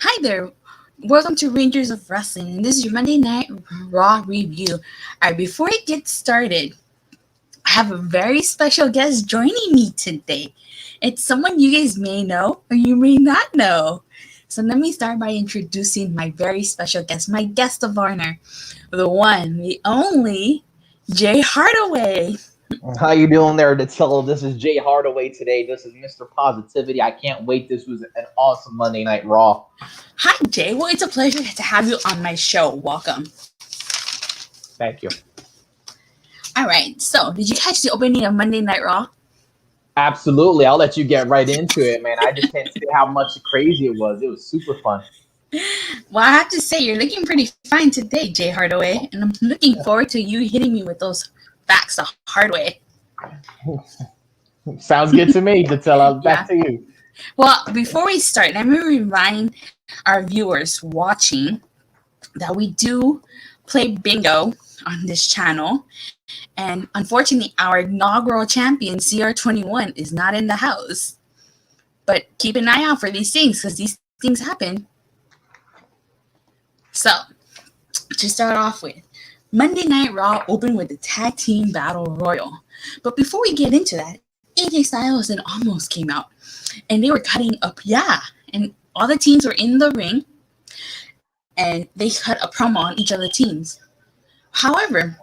Hi there. Welcome to Rangers of Wrestling, and this is your Monday Night Raw review. All right, before it gets started, I have a very special guest joining me today. It's someone you guys may know or you may not know. So let me start by introducing my very special guest, my guest of honor, the one, the only, Jay Hardaway. How you doing there, Datillo? This is Jay Hardaway today. This is Mr. Positivity. I can't wait. This was an awesome Monday Night Raw. Hi, Jay. Well, it's a pleasure to have you on my show. Welcome. Thank you. All right. So, did you catch the opening of Monday Night Raw? Absolutely. I'll let you get right into it, man. I just can't say how much crazy it was. It was super fun. Well, I have to say, you're looking pretty fine today, Jay Hardaway, and I'm looking forward to you hitting me with those facts the hard way. Sounds good to me, Datillo. Back to you. Well, before we start, let me remind our viewers watching that we do play bingo on this channel. And unfortunately, our inaugural champion, CR21, is not in the house. But keep an eye out for these things because these things happen. So, to start off with, Monday Night Raw opened with the Tag Team Battle Royal. But before we get into that, AJ Styles and Almost came out. And they were cutting up, and all the teams were in the ring. And they cut a promo on each of the teams. However,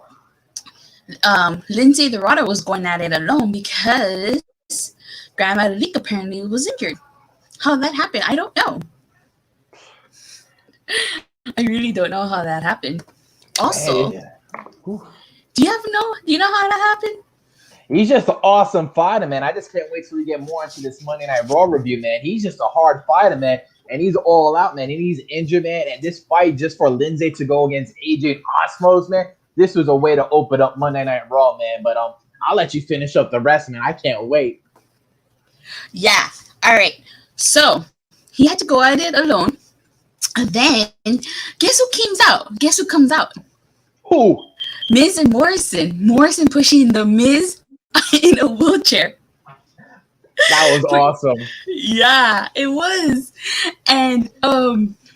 Lindsay Dorado was going at it alone because Grandma Leak apparently was injured. How that happened, I don't know. I really don't know how that happened. Also, do you know how that happened? He's just an awesome fighter, man. I just can't wait till we get more into this Monday Night Raw review, man. He's just a hard fighter, man. And he's all out, man. And he's injured, man. And this fight just for Lindsay to go against AJ and Osmos, man, this was a way to open up Monday Night Raw, man. But I'll let you finish up the rest, man. I can't wait. Yeah. All right. So he had to go at it alone. And then guess who comes out? Guess who comes out? Who? Miz and Morrison. Morrison pushing the Miz in a wheelchair. That was awesome. Yeah, it was. And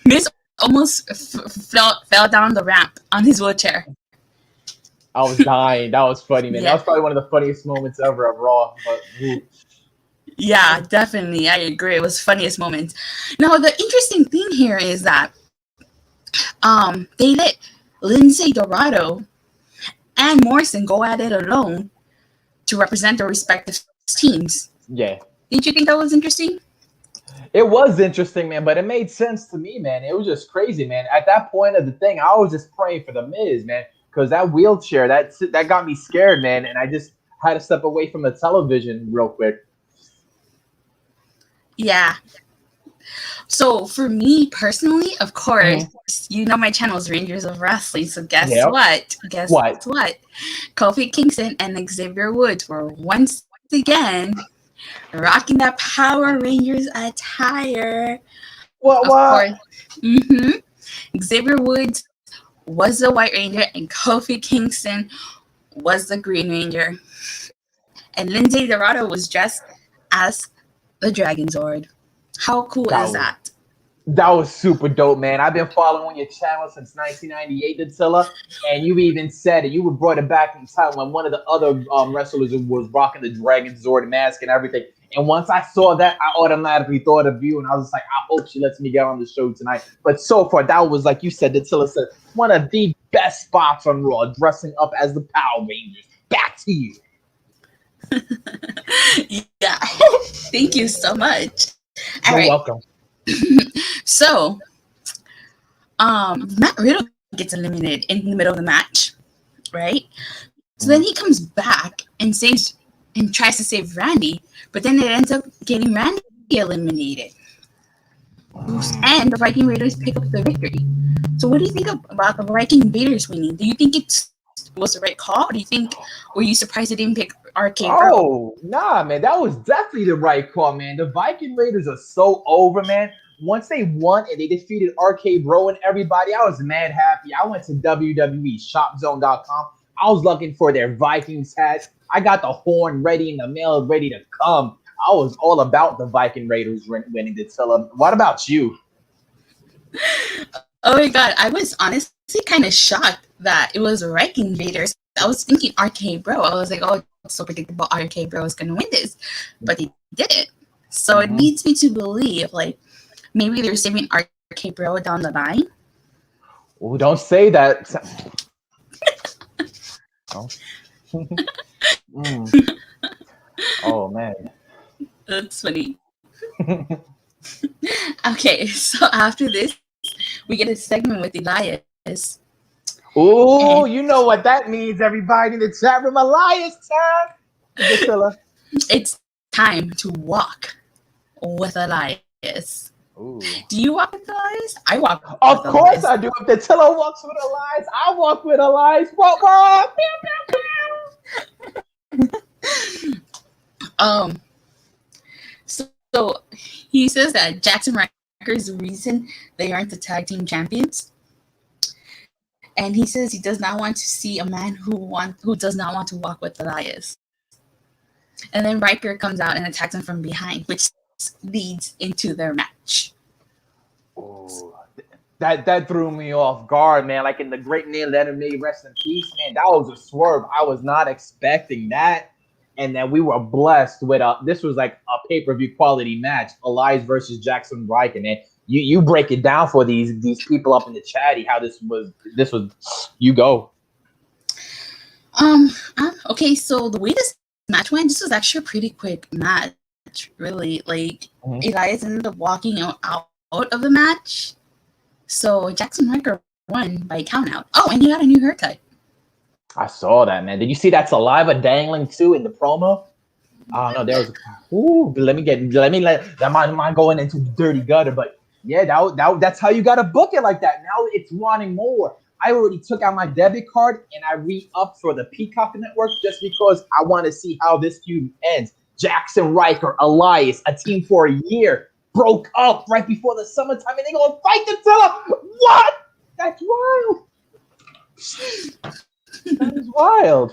Miz almost fell down the ramp on his wheelchair. I was dying. That was funny, man. Yeah. That was probably one of the funniest moments ever of Raw. But, yeah, definitely. I agree. It was funniest moments. Now, the interesting thing here is that they let Lindsay Dorado and Morrison go at it alone to represent their respective teams. Yeah. Did you think that was interesting? It was interesting, man, but it made sense to me, man. It was just crazy, man. At that point of the thing, I was just praying for the Miz, man, because that wheelchair, that got me scared, man, and I just had to step away from the television real quick. Yeah. So for me personally, of course, you know my channel is Rangers of Wrestling. So guess what? Guess what? Kofi Kingston and Xavier Woods were once again rocking that Power Rangers attire. What? Xavier Woods was the White Ranger and Kofi Kingston was the Green Ranger. And Lindsay Dorado was dressed as the Dragon Zord. How cool is that? That was super dope, man. I've been following your channel since 1998, Dattila, and you even said it. You brought it back in time when one of the other wrestlers was rocking the Dragon Zord mask and everything. And once I saw that, I automatically thought of you, and I was just like, I hope she lets me get on the show tonight. But so far, that was, like you said, Dattila said, one of the best spots on Raw, dressing up as the Power Rangers. Back to you. Yeah. Thank you so much. You're welcome. So, Matt Riddle gets eliminated in the middle of the match, right? So then he comes back and tries to save Randy, but then it ends up getting Randy eliminated. And the Viking Raiders pick up the victory. So what do you think about the Viking Raiders winning? Do you think it was the right call? Or were you surprised they didn't pick RK Bro? Oh, nah, man. That was definitely the right call, man. The Viking Raiders are so over, man. Once they won and they defeated RK Bro and everybody, I was mad happy. I went to WWE shopzone.com. I was looking for their Vikings hats. I got the horn ready and the mail ready to come. I was all about the Viking Raiders winning the Tilla. What about you? Oh my god, I was honestly kind of shocked that it was Wreck Invaders. I was thinking RK Bro. I was like, oh, it's so predictable. RK Bro is gonna win this, but they didn't. So it Mm-hmm. leads me to believe like maybe they're saving RK Bro down the line. Oh, don't say that. Oh. Mm. Oh man. That's funny. Okay, so after this, we get a segment with Elias, Oh, and you know what that means, everybody in the chat room. Elias time. Priscilla. it's time to walk with Elias. Ooh. Do you walk with Elias? I walk with Of course Elias. I do. If the Tilla walks with Elias, I walk with Elias. What? Um, so he says that Jackson Riker is the reason they aren't the tag team champions, and he says he does not want to see a man who does not want to walk with Elias. And then Riker comes out and attacks him from behind, which leads into their match. Ooh. That threw me off guard, man. Like in the great Neil Leonard May rest in peace, man. That was a swerve. I was not expecting that. And then we were blessed with this was like a pay-per-view quality match, Elias versus Jackson Riker. And you break it down for these people up in the chatty how this was you go. Okay, so the way this match went, this was actually a pretty quick match, really. Like Elias ended up walking out of the match. So Jackson Riker won by count out. Oh, and he got a new haircut. I saw that, man. Did you see that saliva dangling too in the promo? I don't know. There was that might going into the dirty gutter, but yeah, that's how you gotta book it like that. Now it's wanting more. I already took out my debit card and I re-upped for the Peacock Network just because I want to see how this feud ends. Jackson Riker, Elias, a team for a year, broke up right before the summertime, and they gonna fight the Tilla. What? That's wild. That is wild.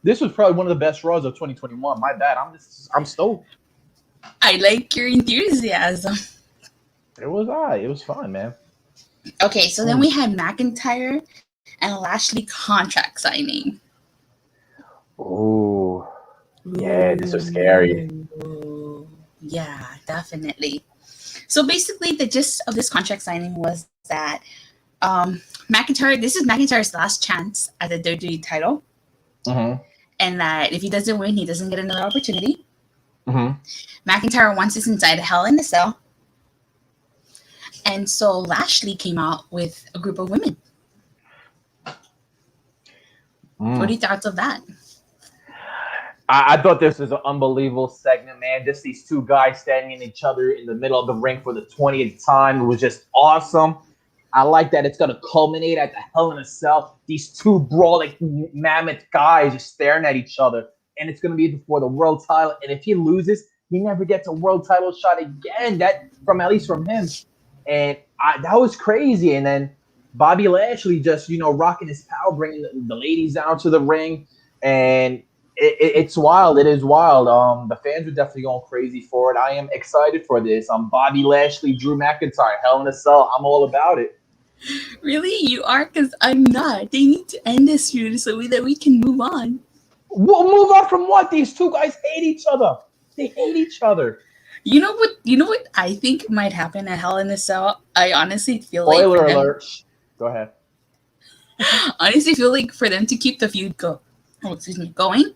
This was probably one of the best Raws of 2021. My bad. I'm stoked. I like your enthusiasm. It was fun, man. Okay, so then we had McIntyre and Lashley contract signing. Ooh. Yeah, this was scary. Ooh, yeah, definitely. So basically, the gist of this contract signing was that this is McIntyre's last chance at the WWE title. Mm-hmm. And that if he doesn't win, he doesn't get another opportunity. Mm-hmm. McIntyre wants this inside Hell in a Cell. And so Lashley came out with a group of women. What are your thoughts of that? I thought this was an unbelievable segment, man. Just these two guys standing in each other in the middle of the ring for the 20th time. It was just awesome. I like that it's going to culminate at the Hell in a Cell. These two brawling mammoth guys just staring at each other. And it's going to be for the world title. And if he loses, he never gets a world title shot again. At least from him. And that was crazy. And then Bobby Lashley just, rocking his power, bringing the ladies down to the ring. And it's wild. It is wild. The fans are definitely going crazy for it. I am excited for this. Bobby Lashley, Drew McIntyre, Hell in a Cell. I'm all about it. Really? You are? Because I'm not. They need to end this feud so that we can move on. We'll move on from what? These two guys hate each other. They hate each other. You know what I think might happen at Hell in a Cell? I honestly feel like Spoiler alert. Go ahead. Honestly feel like for them to keep the feud going.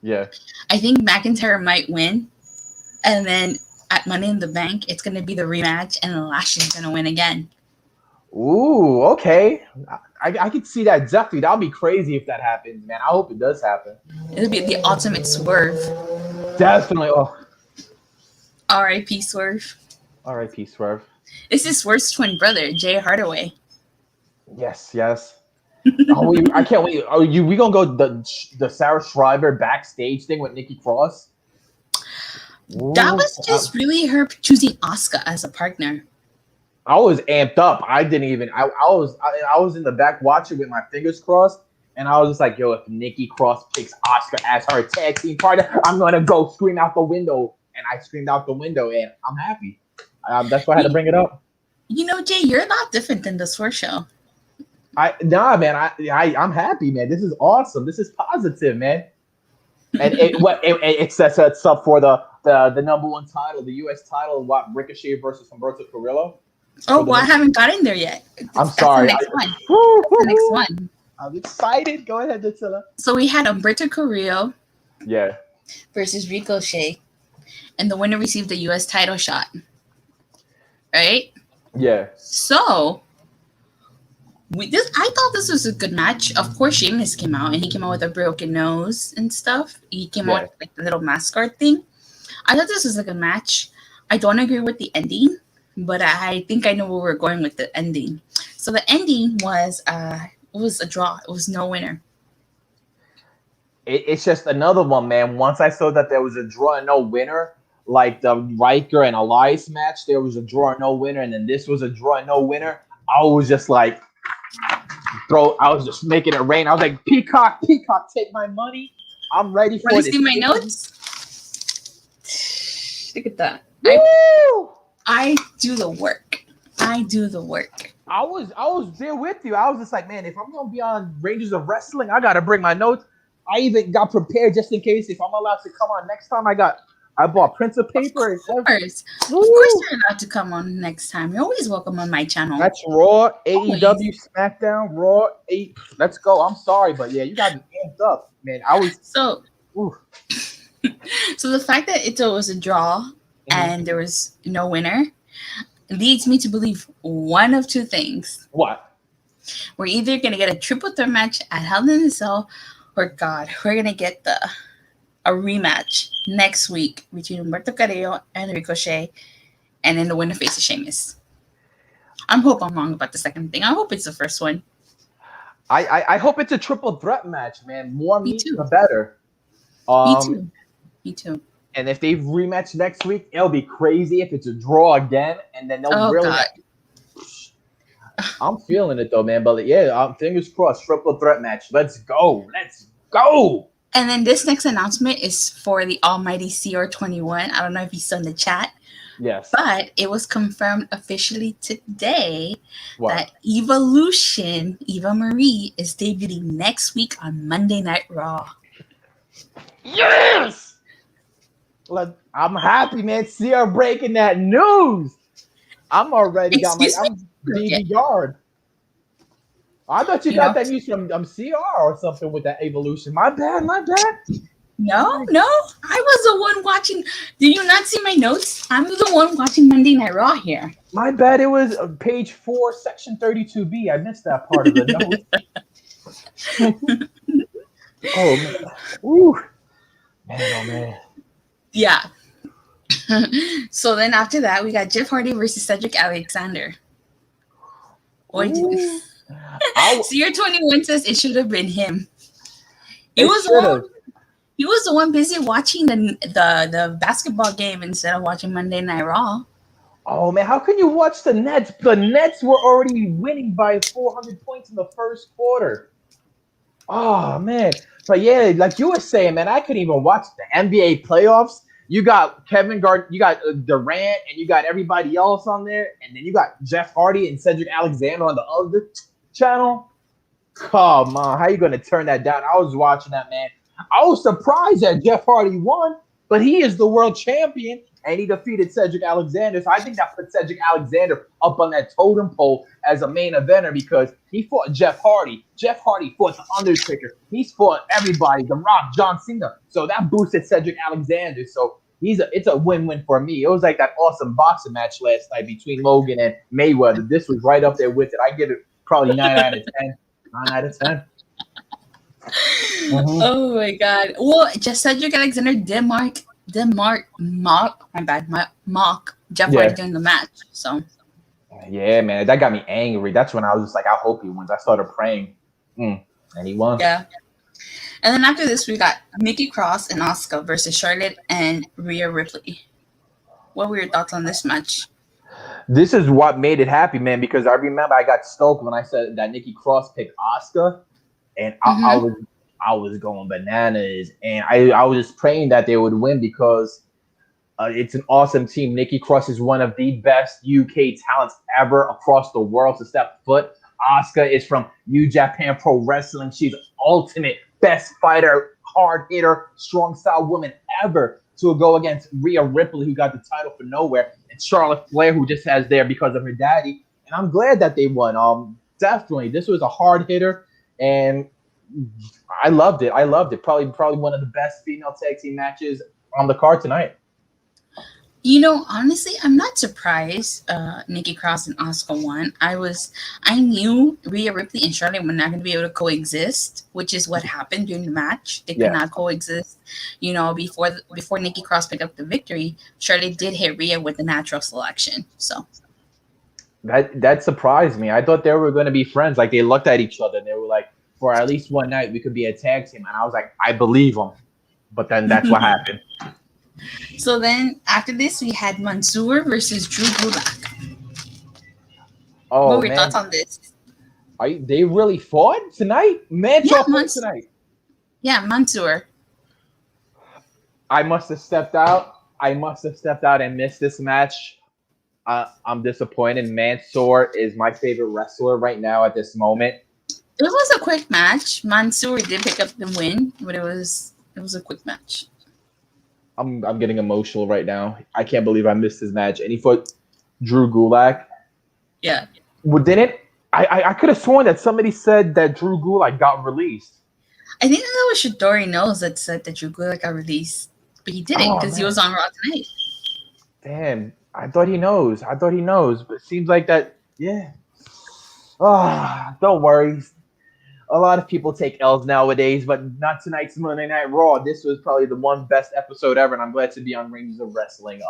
Yeah. I think McIntyre might win. And then at Money in the Bank, it's gonna be the rematch and Lashley's gonna win again. Ooh, okay. I could see that definitely. That'll be crazy if that happens, man. I hope it does happen. It'll be the ultimate swerve. Definitely. Oh. R.I.P. Swerve. R.I.P. Swerve. This is Swerve's twin brother, Jay Hardaway. Yes. I can't wait. We gonna go the Sarah Schreiber backstage thing with Nikki Cross? Ooh, that was just really her choosing Asuka as a partner. I was amped up. I didn't even. I was in the back watching with my fingers crossed, and I was just like, "Yo, if Nikki Cross picks Asuka as her tag team partner, I'm gonna go scream out the window." And I screamed out the window, and I'm happy. That's why I had to bring it up. You know, Jay, you're a lot different than the Swerve Show. I'm happy, man. This is awesome. This is positive, man. And it sets us up for the number one title, the U.S. title. What, Ricochet versus Humberto Carrillo? Oh, well, I haven't gotten there yet. I'm That's sorry. the next one. That's the next one. I'm excited. Go ahead, Dattila. So we had Humberto Carrillo Yeah. versus Ricochet, and the winner received the U.S. title shot. Right? Yeah. So I thought this was a good match. Of course, Sheamus came out, and he came out with a broken nose and stuff. He came out with like the little mascot thing. I thought this was a good match. I don't agree with the ending, but I think I know where we're going with the ending. So the ending was a draw. It was no winner. It's just another one, man. Once I saw that there was a draw and no winner, like the Riker and Elias match, there was a draw and no winner, and then this was a draw and no winner. I was just like, I was just making it rain. I was like, Peacock, take my money. I'm ready for this. this. See my notes? Look at that. I do the work. I was there with you. I was just like, man, if I'm gonna be on Rangers of Wrestling, I gotta bring my notes. I even got prepared just in case if I'm allowed to come on next time. I bought prints of paper. Of course, you're allowed to come on next time. You're always welcome on my channel. That's Raw, AEW, SmackDown, Raw. Let's go. I'm sorry, but yeah, you got me amped up, man. So the fact that it was a draw and there was no winner leads me to believe one of two things. What? We're either gonna get a triple threat match at Hell in a Cell, or God, we're gonna get a rematch next week between Humberto Carrillo and Ricochet, and then the winner faces Sheamus. I hope I'm wrong about the second thing. I hope it's the first one. I hope it's a triple threat match, man. More meat, the better. Me too. And if they rematch next week, it'll be crazy if it's a draw again, and then they'll really. God. I'm feeling it though, man. But yeah, fingers crossed, triple threat match. Let's go. And then this next announcement is for the almighty CR21. I don't know if you saw in the chat. Yes. But it was confirmed officially today that Evolution, Eva Marie, is debuting next week on Monday Night Raw. Yes! I'm happy, man. CR breaking that news. I'm already got my DVR. I thought you got that news from CR or something with that Evolution. My bad. No. I was the one watching. Did you not see my notes? I'm the one watching Monday Night Raw here. My bad. It was page 4, section 32B. I missed that part of the note. Oh, man. Ooh. Man, oh, man. Yeah. So then after that, we got Jeff Hardy versus Cedric Alexander. What do you... CR21 says it should have been him. He was the one busy watching the basketball game instead of watching Monday Night Raw. Oh man, how can you watch the Nets? The Nets were already winning by 400 points in the first quarter. Oh man. But yeah, like you were saying, man, I couldn't even watch the NBA playoffs. You got you got Durant, and you got everybody else on there, and then you got Jeff Hardy and Cedric Alexander on the other channel. Come on, how you gonna turn that down? I was watching that, man. I was surprised that Jeff Hardy won, but he is the world champion, and he defeated Cedric Alexander. So I think that put Cedric Alexander up on that totem pole as a main eventer because he fought Jeff Hardy. Jeff Hardy fought The Undertaker. He's fought everybody, The Rock, John Cena. So that boosted Cedric Alexander. So it's a win-win for me. It was like that awesome boxing match last night between Logan and Mayweather. This was right up there with it. I give it probably 9 out of 10. 9 out of 10. Mm-hmm. Oh my God! Well, just Cedric Alexander did mock Jeff Hardy during the match. So yeah, man, that got me angry. That's when I was just like, I hope he wins. I started praying, and he won. Yeah. And then after this, we got Nikki Cross and Asuka versus Charlotte and Rhea Ripley. What were your thoughts on this match? This is what made it happy, man, because I remember I got stoked when I said that Nikki Cross picked Asuka, and I was going bananas, and I was just praying that they would win because It's an awesome team. Nikki Cross is one of the best UK talents ever across the world to step foot. Asuka is from New Japan Pro Wrestling. She's ultimate best fighter, hard hitter, strong style woman ever to go against Rhea Ripley, who got the title for nowhere, and Charlotte Flair, who just has there because of her daddy. And I'm glad that they won. Definitely, this was a hard hitter, and I loved it. I loved it. Probably one of the best female tag team matches on the card tonight. Honestly, I'm not surprised Nikki Cross and Asuka won. I knew Rhea Ripley and Charlotte were not going to be able to coexist, which is what happened during the match. They could not coexist. Before Nikki Cross picked up the victory, Charlotte did hit Rhea with the natural selection. So that surprised me. I thought they were going to be friends. Like, they looked at each other and they were like, for at least one night, we could be a tag team. And I was like, I believe them. But then that's what happened. So then after this, we had Mansoor versus Drew Gulak. Oh, what were your thoughts on this? They really fought tonight? Fought tonight. Yeah, Mansoor. I must have stepped out and missed this match. I'm disappointed. Mansoor is my favorite wrestler right now at this moment. It was a quick match. Mansoor did pick up the win, but it was a quick match. I'm getting emotional right now. I can't believe I missed this match. And he fought Drew Gulak. Yeah. Well, didn't I could have sworn that somebody said that Drew Gulak got released. I think that was Shidori Knows that said that Drew Gulak got released, but he didn't because he was on Raw tonight. Damn, I thought he knows, but it seems like that. Yeah. Don't worry. A lot of people take L's nowadays, but not tonight's Monday Night Raw. This was probably the one best episode ever, and I'm glad to be on Rangers of Wrestling.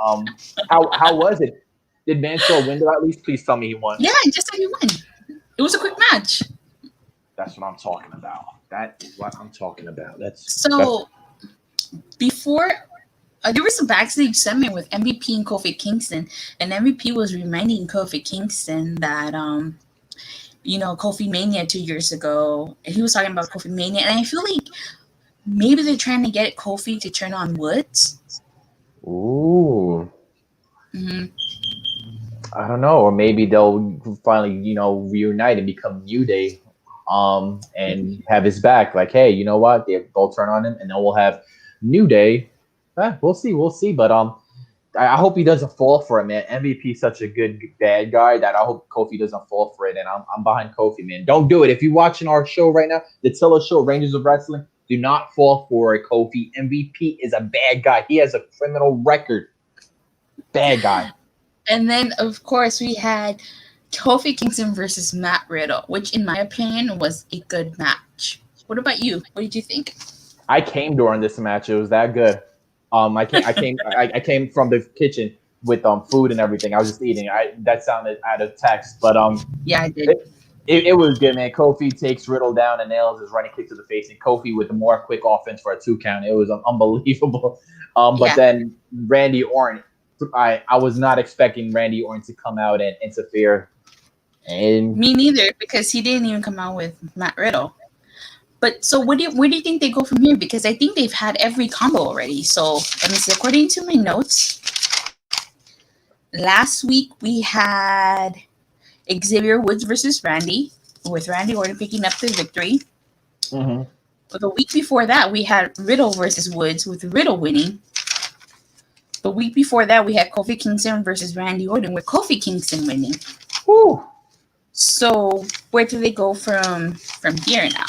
How was it? Did Mansoor win at least? Please tell me he won. Yeah, just said he won. It was a quick match. That's what I'm talking about. That is what I'm talking about. Before there was a backstage segment with MVP and Kofi Kingston, and MVP was reminding Kofi Kingston that Kofi Mania 2 years ago. He was talking about Kofi Mania, and I feel like maybe they're trying to get Kofi to turn on Woods. Ooh. Mm-hmm. I don't know, or maybe they'll finally, reunite and become New Day, and have his back. Like, hey, you know what? They'll turn on him, and then we'll have New Day. We'll see. But I hope he doesn't fall for it, man. MVP is such a good bad guy that I hope Kofi doesn't fall for it, and I'm behind Kofi, man. Don't do it. If you're watching our show right now, the Tiller Show, Rangers of Wrestling, do not fall for it, Kofi. MVP is a bad guy. He has a criminal record. Bad guy. And then, of course, we had Kofi Kingston versus Matt Riddle, which, in my opinion, was a good match. What about you? What did you think? I came during this match. It was that good. I came from the kitchen with food and everything. I was just eating. That sounded out of text, but yeah, I did. It was good, man. Kofi takes Riddle down and nails his running kick to the face, and Kofi with a more quick offense for a 2 count. It was unbelievable. But then Randy Orton, I was not expecting Randy Orton to come out and interfere. And me neither, because he didn't even come out with Matt Riddle. But so where do you think they go from here? Because I think they've had every combo already. So let me see. According to my notes, last week we had Xavier Woods versus Randy, with Randy Orton picking up the victory. Mm-hmm. But the week before that, we had Riddle versus Woods, with Riddle winning. The week before that, we had Kofi Kingston versus Randy Orton, with Kofi Kingston winning. Woo. So where do they go from here now?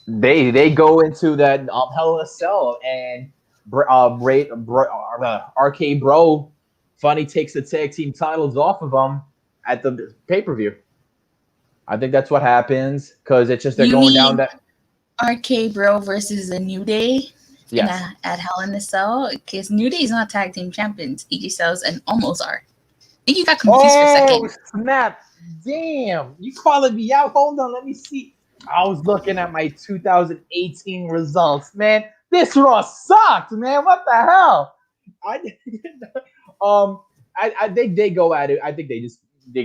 They go into that Hell in a Cell, and RK Bro finally takes the tag team titles off of them at the pay-per-view. I think that's what happens, because it's just they're going down that RK Bro versus the New Day. Yes. At Hell in a Cell, because New Day is not tag team champions. AJ Styles and Omos are. I think you got confused for a second. Snap! Damn, you calling me out? Hold on, let me see. I was looking at my 2018 results, man. This Raw sucked, man. What the hell? I think they go at it. I think they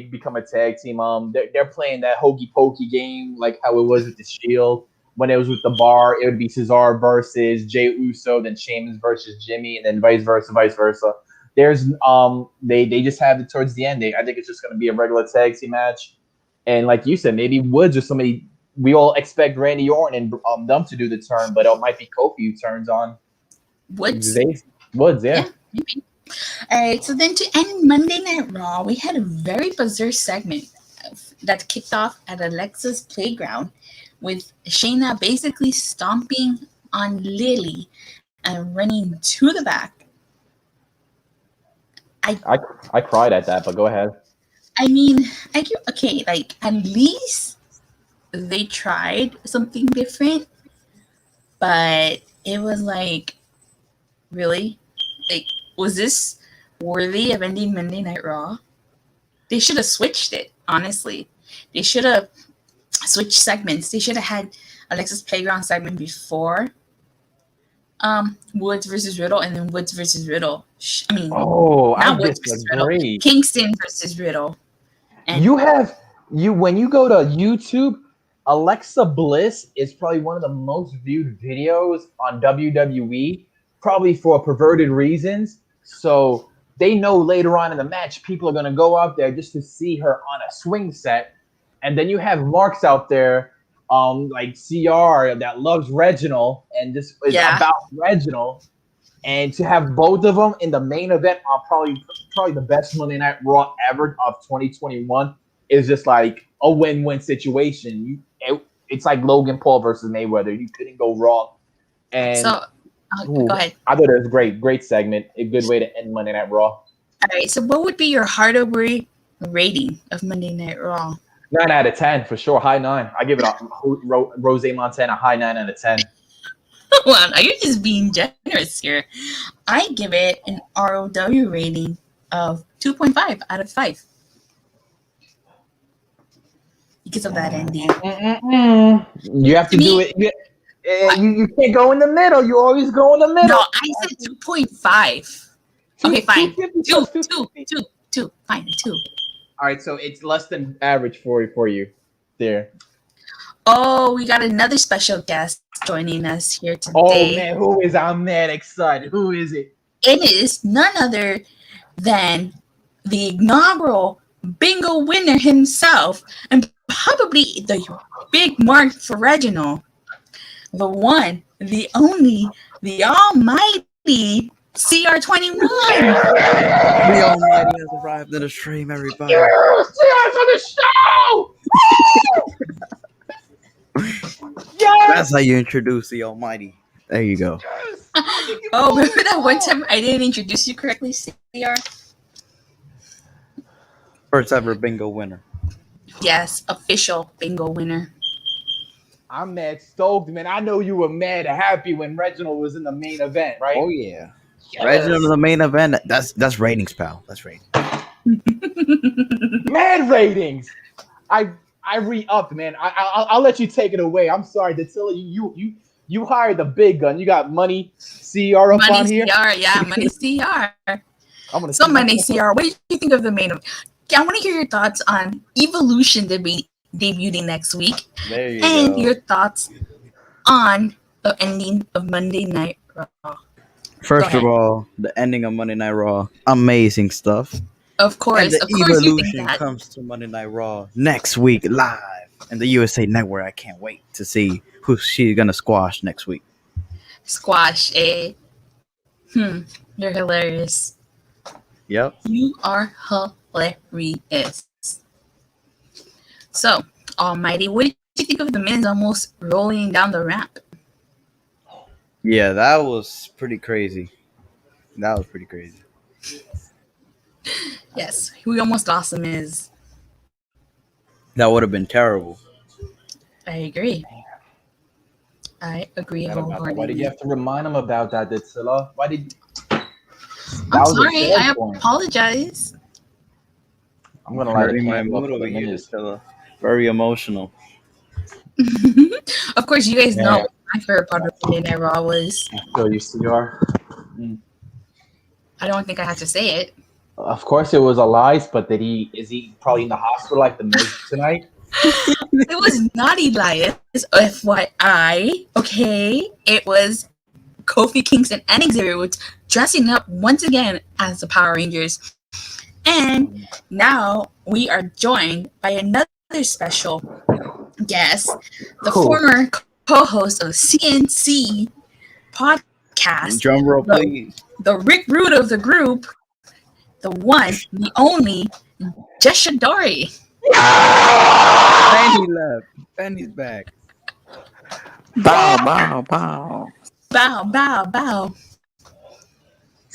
become a tag team. They're playing that hokey pokey game like how it was with the Shield. when it was with the bar, it would be Cesaro versus Jey Uso, then Sheamus versus Jimmy, and then vice versa, vice versa. There's they just have it towards the end. I think it's just going to be a regular tag team match, and like you said, maybe Woods or somebody. We all expect Randy Orton and them to do the turn, but it might be Kofi who turns on Woods. Woods, yeah. Maybe. All right, so then to end Monday Night Raw, we had a very bizarre segment that kicked off at Alexa's playground with Shayna basically stomping on Lily and running to the back. I cried at that, but go ahead. I mean, okay, like at least they tried something different, but it was like, really? Like, was this worthy of ending Monday Night Raw? They should have switched it, honestly. They should have switched segments. They should have had Alexa's Playground segment before Woods versus Riddle, and then Woods versus Riddle. Not Woods versus Riddle. Kingston versus Riddle. And when you go to YouTube, Alexa Bliss is probably one of the most viewed videos on WWE, probably for perverted reasons. So they know later on in the match, people are going to go out there just to see her on a swing set. And then you have marks out there, like CR, that loves Reginald and just is about Reginald. And to have both of them in the main event on probably the best Monday Night Raw ever of 2021 is just like a win-win situation. It's like Logan Paul versus Mayweather. You couldn't go wrong. And go ahead. I thought it was great segment. A good way to end Monday Night Raw. All right. So what would be your Hardaway rating of Monday Night Raw? 9 out of 10 for sure. High 9. I give it a Rose Montana high 9 out of 10. Well, now you're just being generous here. I give it an ROW rating of 2.5 out of 5. Because of that ending. You have to do it. You can't go in the middle. You always go in the middle. No, I said 2.5. Okay, fine. 2. Fine, 2. All right, so it's less than average for you there. Oh, we got another special guest joining us here today. Oh, man, who is? I'm mad excited. Who is it? It is none other than the inaugural bingo winner himself, and probably the big mark for Reginald. The one, the only, the almighty CR21. The almighty has arrived in the stream, everybody. Yes, on the show! Yes! That's how you introduce the almighty. There you go. Oh, remember that one time I didn't introduce you correctly, CR? First ever bingo winner. Yes, official bingo winner. I'm mad stoked, man. I know you were mad happy when Reginald was in the main event, right? Oh yeah. Yes. Reginald in the main event. That's ratings, pal. That's ratings. Mad ratings. I re-upped, man. I'll let you take it away. I'm sorry, Dattila. You hired the big gun. You got Money CR up on here. Money CR, yeah, Money CR. So Money CR. What do you think of the main event? I want to hear your thoughts on Evolution debuting next week, and your thoughts on the ending of Monday Night Raw. First of all, the ending of Monday Night Raw, amazing stuff. Of course, and the Evolution comes to Monday Night Raw next week live in the USA Network. I can't wait to see who she's gonna squash next week. Squash, eh? You're hilarious. Yep. You are hilarious. So, Almighty, what did you think of the men's almost rolling down the ramp? Yeah, that was pretty crazy. Yes, we almost lost the Miz. That would have been terrible. I agree wholeheartedly. Why did you have to remind him about that, Dattila? Why did? I'm sorry. I apologize. I'm gonna light my mood over here, Dattila. Very emotional. Of course, you guys know what my favorite part of Monday Night Raw was. So you CR. I don't think I have to say it. Of course, it was Elias, but is he probably in the hospital like the Miz tonight? It was not Elias, FYI. Okay, it was Kofi Kingston and Xavier Woods dressing up once again as the Power Rangers. And now we are joined by another special guest, the former co-host of CNC podcast, Drum roll, please. the Rick Rude of the group, the one, the only, Jeshadori. Benny left. Benny's back. Bow, bow, bow. Bow, bow, bow.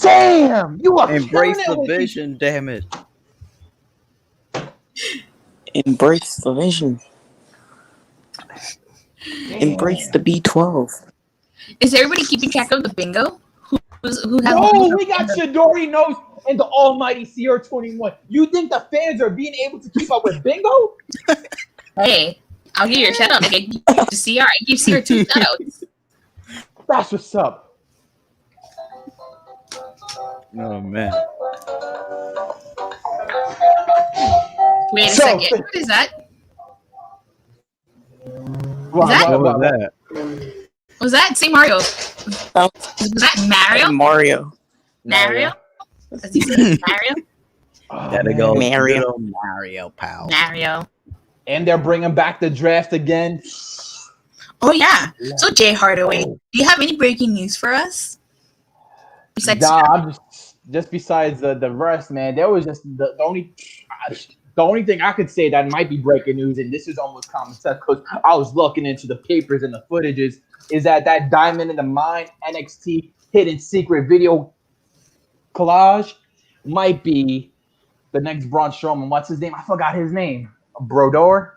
Damn, you are Embrace the killing it. vision, damn it. Embrace the vision. Embrace the B12. Is everybody keeping track of the bingo? Who has Oh, we got Shidori Nose and the almighty CR21. You think the fans are being able to keep up with bingo? Hey, I'll give you a shout out. Like I give CR. I give CR 2 shout outs. That's what's up. Oh, man. Wait a So- second. What is that? What that- What was that? Was that say Mario? Oh. Was that Mario? Mario. Mario? Does he say Mario? Gotta go. Mario. Little Mario, pal. Mario. And they're bringing back the draft again. Oh yeah. So Jay Hardaway, do you have any breaking news for us? Besides, Nah, I'm just besides the rest, man. There was just the only thing I could say that might be breaking news, and this is almost common sense because I was looking into the papers and the footages, is that Diamond in the Mine NXT hidden secret video collage might be the next Braun Strowman. What's his name? I forgot his name. Brodor.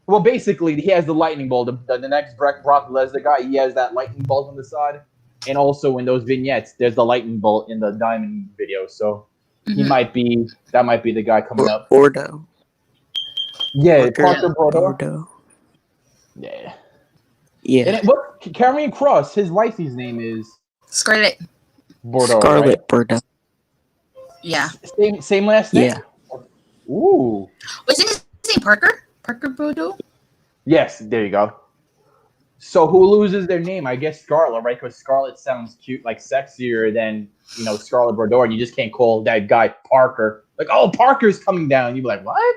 Well, basically, he has the lightning bolt. The next Brock Lesnar guy, he has that lightning bolt on the side. And also in those vignettes, there's the lightning bolt in the Diamond video. So he might be the guy coming up. Bordeaux. Yeah, Parker Brodor. Bordeaux. Yeah. Yeah. And what Karrion Kross, his wifey's name is Scarlett. Bordeaux. Scarlet Right? Bordeaux. Yeah. Same last name? Yeah. Ooh. Wasn't his name Parker? Parker Bodo? Yes, there you go. So who loses their name? I guess Scarlet, right? Because Scarlet sounds cute, like sexier than, Scarlet Bordeaux, and you just can't call that guy Parker. Like, oh, Parker's coming down. You'd be like, what?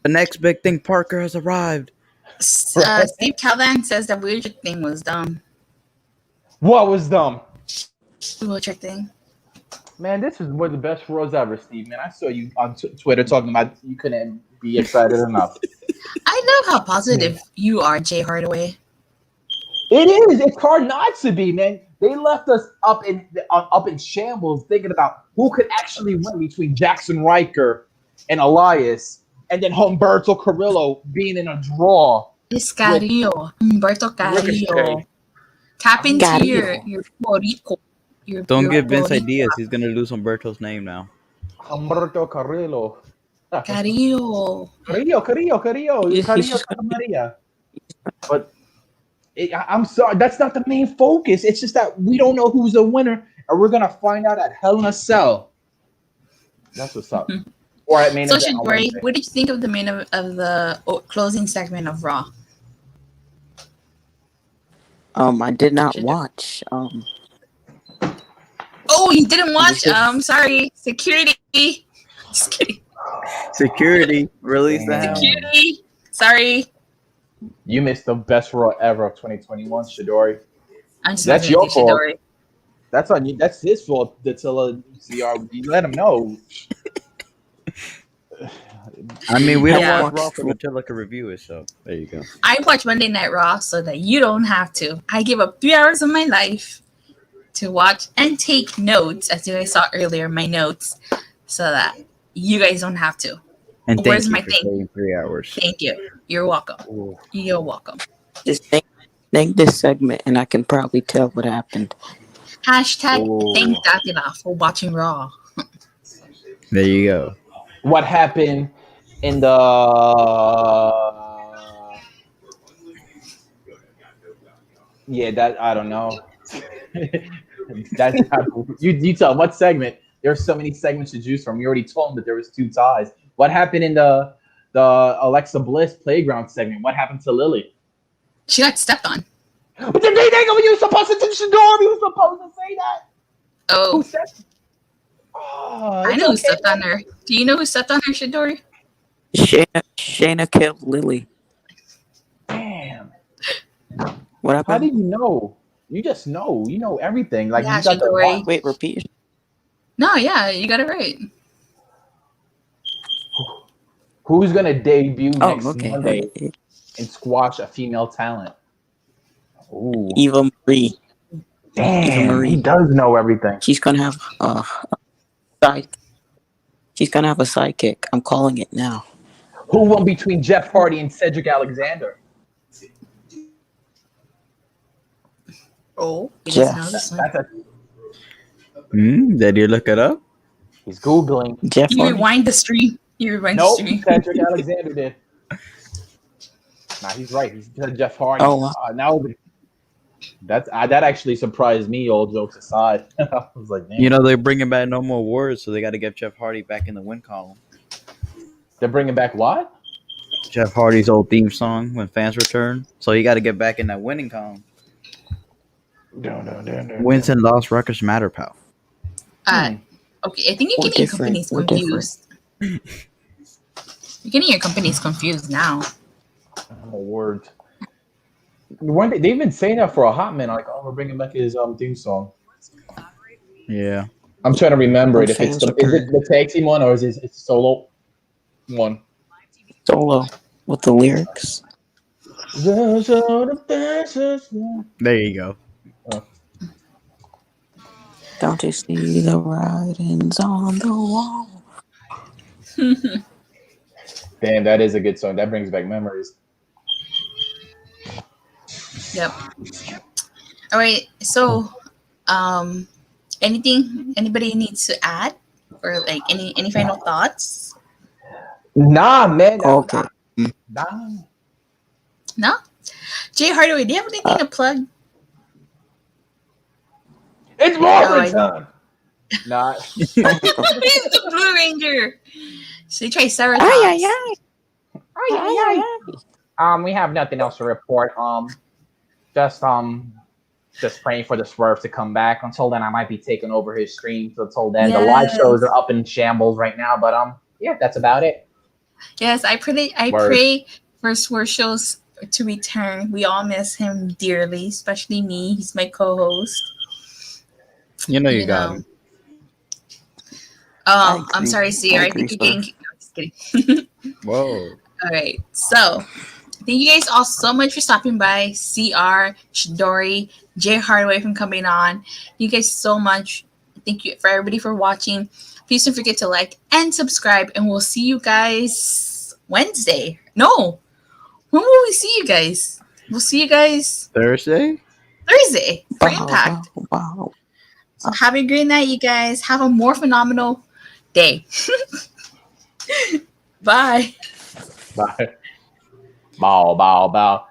The next big thing, Parker has arrived. Steve Calvan says that wheelchair thing was dumb. What was dumb? The wheelchair thing. Man, this is one of the best Raws ever, Steve. Man, I saw you on Twitter talking about you couldn't be excited enough. I love how positive you are, Jay Hardaway. It is. It's hard not to be, man. They left us up in shambles thinking about who could actually win between Jackson Riker and Elias, and then Humberto Carrillo being in a draw. It's Carrillo. Humberto Carrillo. Ricochet. Tap into Carrillo. your Boricua. Don't your give Vince Boricua. ideas. He's going to lose Humberto's name now. Humberto Carrillo. Carrillo. Carrillo. He's Carrillo just- Santa Maria. But I'm sorry, that's not the main focus. It's just that we don't know who's the winner, and we're gonna find out at Hell in a Cell. That's what's up. Or at main So, event on Shadori, Wednesday. what did you think of the closing segment of Raw? I did not watch. Oh, you didn't watch? Sorry. Security. Just kidding. Security, release the hound. Security. Sorry. You missed the best Raw ever of 2021, Shidori. I'm just That's messing your with you, fault. Shadori. That's on you. That's his fault. Datilla CR. You let him know. I mean, we don't Yeah. watch Raw for Matilda to review it, so there you go. I watch Monday Night Raw so that you don't have to. I give up 3 hours of my life to watch and take notes, as you guys saw earlier, my notes, so that you guys don't have to. And thank Where's you my for thing? staying 3 hours. Thank you. You're welcome. You're welcome. Just name this segment, and I can probably tell what happened. Hashtag Ooh. thank Davila for watching Raw. There you go. What happened in the? Yeah, that I don't know. That's you tell what segment. There's so many segments to choose from. You already told them that there was 2 ties. What happened in the the Alexa Bliss playground segment. What happened to Lily? She got stepped on. But then you were supposed to Shador. You were supposed to say that. Who Oh, said? Oh, I it's know who okay. stepped on her. Do you know who stepped on her, Shadori? Shayna killed Lily. Damn. What How happened? did you know? You just know. You know everything. Like Yeah, you got the Shadori. Wait, repeat. No, yeah, you got it right. Who's gonna debut Oh, next okay. Monday and squash a female talent? Ooh, Eva Marie. damn, Marie. he does know everything. She's gonna have side. She's gonna have a sidekick. I'm calling it now. Who won between Jeff Hardy and Cedric Alexander? Oh, you Jeff. just know this one. Did you look it up? He's googling. Jeff You Hardy. rewind the stream. You rewind Nope, the stream. Cedric Alexander did. Nah, he's right. He said Jeff Hardy. Oh, wow. Now that actually surprised me. All jokes aside, I was like, damn. You know they're bringing back no more awards, so they got to get Jeff Hardy back in the win column. They're bringing back what? Jeff Hardy's old theme song when fans return, so you got to get back in that winning column. Wins and loss records matter, pal. Okay, I think you're We're getting your different. companies We're confused. You're getting your companies confused now. Oh, word. They've been saying that for a hot minute. Like, oh, we're bringing back his theme song. Yeah. I'm trying to remember When it. If it's fans is it the tag team one or is it it's solo one? Solo with the lyrics. There you go. Don't you see the writings on the wall? Damn, that is a good song. That brings back memories. Yep. All right. So, anything anybody needs to add, or like any final thoughts? Nah, man. Okay. Nah. No. Jay Hardaway, do you have anything to plug? It's Marvin time. Nah. He's the Blue Ranger. So you try Ceratops. We have nothing else to report. Just praying for the Swerve to come back. Until then, I might be taking over his stream. So until then, the live shows are up in shambles right now. But yeah, that's about it. Yes, I pray for Swerve shows to return. We all miss him dearly, especially me. He's my co-host. You know you got him. I'm sorry, Sierra. I think you're getting. No, just kidding. Whoa. All right. So, thank you guys all so much for stopping by. CR, Shidori, Jay Hardaway from coming on. Thank you guys so much. Thank you for everybody for watching. Please don't forget to like and subscribe, and we'll see you guys Wednesday. No. When will we see you guys? We'll see you guys Thursday for Impact. Wow. So have a great night, you guys. Have a more phenomenal day. Bye. Bye. Bow, bow, bow.